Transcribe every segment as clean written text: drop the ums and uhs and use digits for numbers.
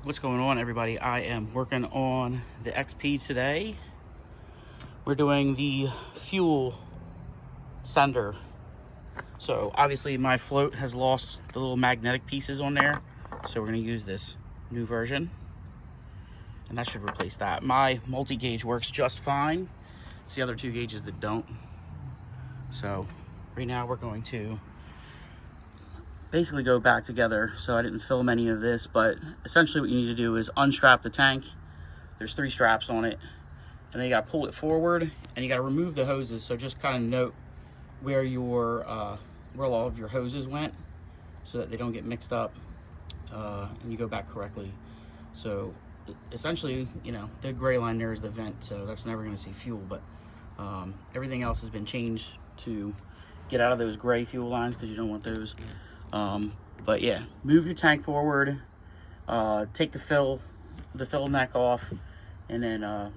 What's going on, everybody? I am working on the XP today. We're doing the fuel sender. So obviously my float has lost the little magnetic pieces on there, so we're going to use this new version, and that should replace that. My multi-gauge works just fine. It's the other two gauges that don't. So right now we're going to basically go back together. So I didn't film any of this, but essentially what you need to do is unstrap the tank. There's 3 straps on it, and then you got to pull it forward, and you got to remove the hoses. So just kind of note where your where all of your hoses went, so that they don't get mixed up, and you go back correctly. So essentially, you know, the gray line there is the vent, so that's never going to see fuel, but everything else has been changed to get out of those gray fuel lines, because you don't want those. But yeah, move your tank forward, take the fill neck off, and then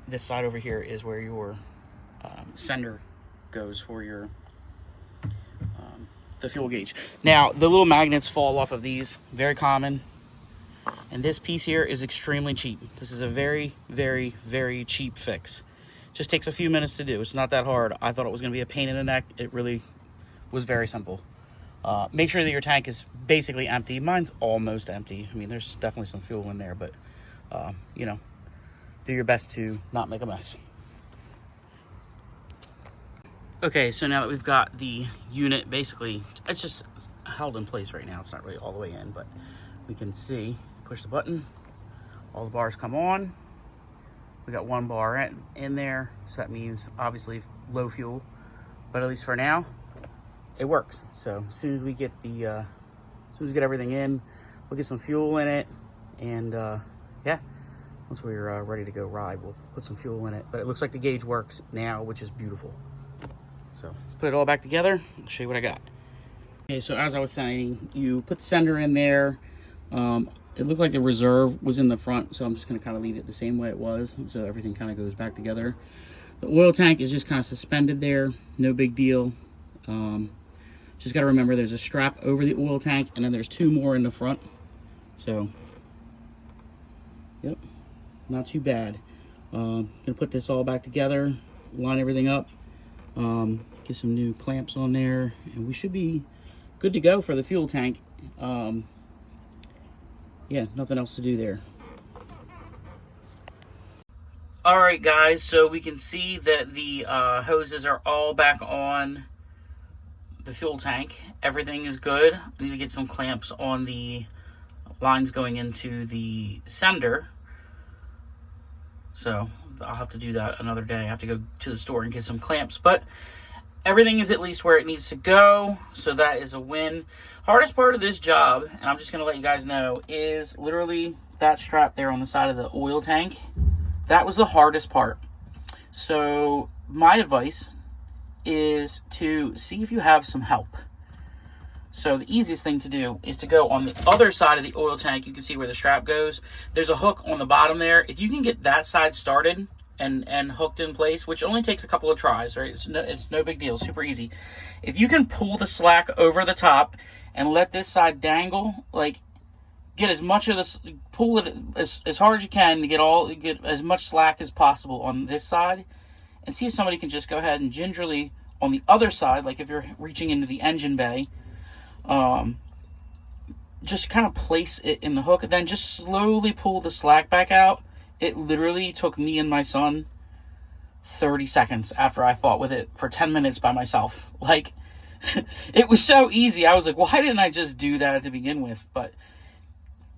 this side over here is where your sender goes for your the fuel gauge. Now the little magnets fall off of these, very common, and this piece here is extremely cheap. This is a very, very, very cheap fix. Just takes a few minutes to do. It's not that hard. I thought it was going to be a pain in the neck. It really was very simple. Make sure that your tank is basically empty. Mine's almost empty. I mean, there's definitely some fuel in there, but you know, do your best to not make a mess. Okay, so now that we've got the unit, basically, it's just held in place right now. It's not really all the way in, but we can see, push the button, all the bars come on. We got 1 bar in there, so that means obviously low fuel, but at least for now, it works. So as soon as we get the, as soon as we get everything in, we'll get some fuel in it, and yeah, once we're ready to go ride, we'll put some fuel in it. But it looks like the gauge works now, which is beautiful. So put it all back together. I'll show you what I got. Okay, so as I was saying, you put the sender in there. It looked like the reserve was in the front, so I'm just going to kind of leave it the same way it was, so everything kind of goes back together. The oil tank is just kind of suspended there, no big deal. Just got to remember there's a strap over the oil tank, and then there's 2 more in the front. So, yep, not too bad. Gonna put this all back together, line everything up, get some new clamps on there, and we should be good to go for the fuel tank. Yeah, nothing else to do there. All right, guys, so we can see that the hoses are all back on the fuel tank. Everything is good. I need to get some clamps on the lines going into the sender. So I'll have to do that another day. I have to go to the store and get some clamps, but everything is at least where it needs to go, so that is a win. Hardest part of this job, and I'm just going to let you guys know, is literally that strap there on the side of the oil tank. That was the hardest part. So my advice is to see if you have some help. So the easiest thing to do is to go on the other side of the oil tank. You can see where the strap goes. There's a hook on the bottom there. If you can get that side started and hooked in place, which only takes a couple of tries, right? It's no big deal, super easy. If you can pull the slack over the top and let this side dangle, like get as much of this, pull it as hard as you can to get as much slack as possible on this side, and see if somebody can just go ahead and gingerly on the other side, like if you're reaching into the engine bay, just kind of place it in the hook, and then just slowly pull the slack back out. It literally took me and my son 30 seconds after I fought with it for 10 minutes by myself. Like, it was so easy. I was like, why didn't I just do that to begin with? But,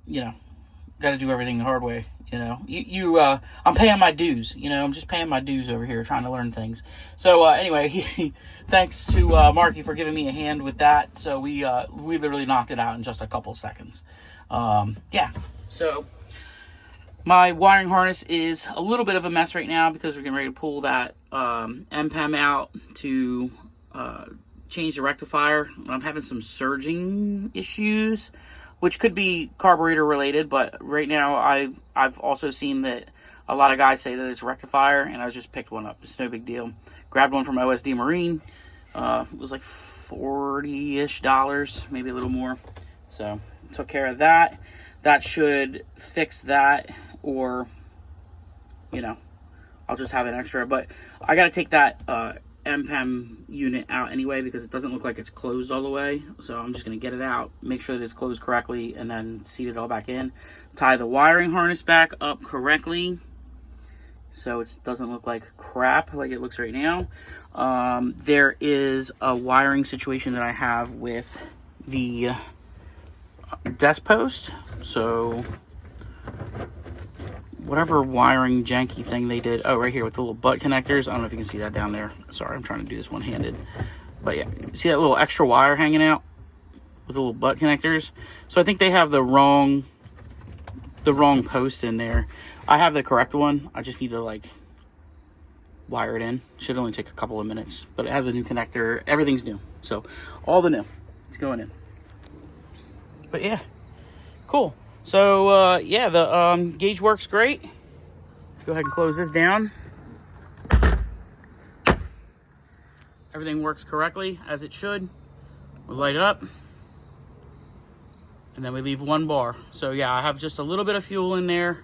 you know, got to do everything the hard way. You know, I'm paying my dues. You know, I'm just paying my dues over here, trying to learn things. So anyway, thanks to Marky for giving me a hand with that. So we literally knocked it out in just a couple seconds. Yeah. So my wiring harness is a little bit of a mess right now because we're getting ready to pull that MPEM out to change the rectifier. I'm having some surging issues, which could be carburetor related, but right now I've also seen that a lot of guys say that it's rectifier, and I just picked one up. It's no big deal. Grabbed one from OSD Marine. It was like $40-ish, maybe a little more. So took care of that. that should fix that, or, you know, I'll just have an extra. But I got to take that MPEM unit out anyway, because it doesn't look like it's closed all the way. So I'm just going to get it out, make sure that it's closed correctly, and then seat it all back in. Tie the wiring harness back up correctly, so it doesn't look like crap like it looks right now. There is a wiring situation that I have with the desk post. So whatever wiring janky thing they did, oh, right here with the little butt connectors. I don't know if you can see that down there. Sorry, I'm trying to do this one-handed. But yeah, see that little extra wire hanging out with the little butt connectors? So I think they have the wrong post in there. I have the correct one. I just need to like wire it in. Should only take a couple of minutes, but it has a new connector. Everything's new. So all the new, it's going in. But yeah, cool. So yeah, the gauge works great. Go ahead and close this down. Everything works correctly as it should. We light it up, and then we leave 1 bar. So yeah, I have just a little bit of fuel in there,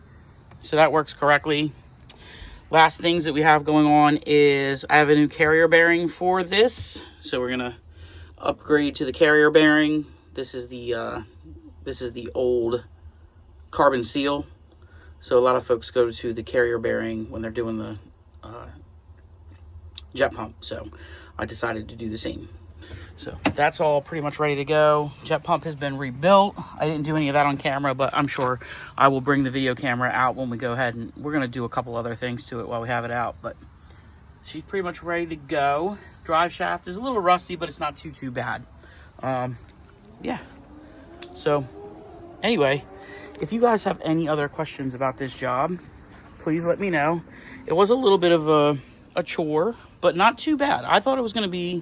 so that works correctly. Last things that we have going on is I have a new carrier bearing for this, so we're gonna upgrade to the carrier bearing. This is the old carbon seal, so a lot of folks go to the carrier bearing when they're doing the jet pump, so I decided to do the same. So that's all pretty much ready to go. Jet pump has been rebuilt. I didn't do any of that on camera, but I'm sure I will bring the video camera out when we go ahead, and we're gonna do a couple other things to it while we have it out. But she's pretty much ready to go. Drive shaft is a little rusty, but it's not too bad. Yeah, so anyway, if you guys have any other questions about this job, please let me know. It was a little bit of a chore, but not too bad. I thought it was going to be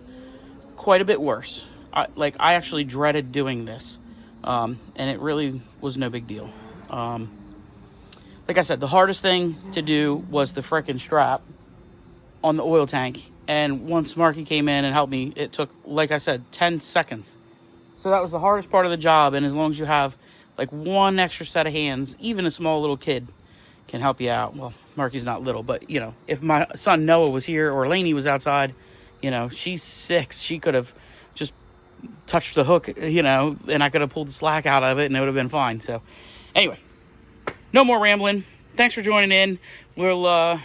quite a bit worse. I actually dreaded doing this, and it really was no big deal. Like I said, the hardest thing to do was the frickin' strap on the oil tank, and once Marky came in and helped me, it took, like I said, 10 seconds. So that was the hardest part of the job, and as long as you have like one extra set of hands, even a small little kid can help you out. Well, Marky's not little, but you know, if my son Noah was here or Lainey was outside, you know, she's 6, she could have just touched the hook, you know, and I could have pulled the slack out of it and it would have been fine. So anyway, no more rambling. Thanks for joining in. We'll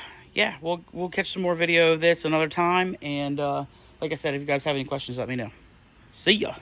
catch some more video of this another time, and like I said, if you guys have any questions, let me know. See ya.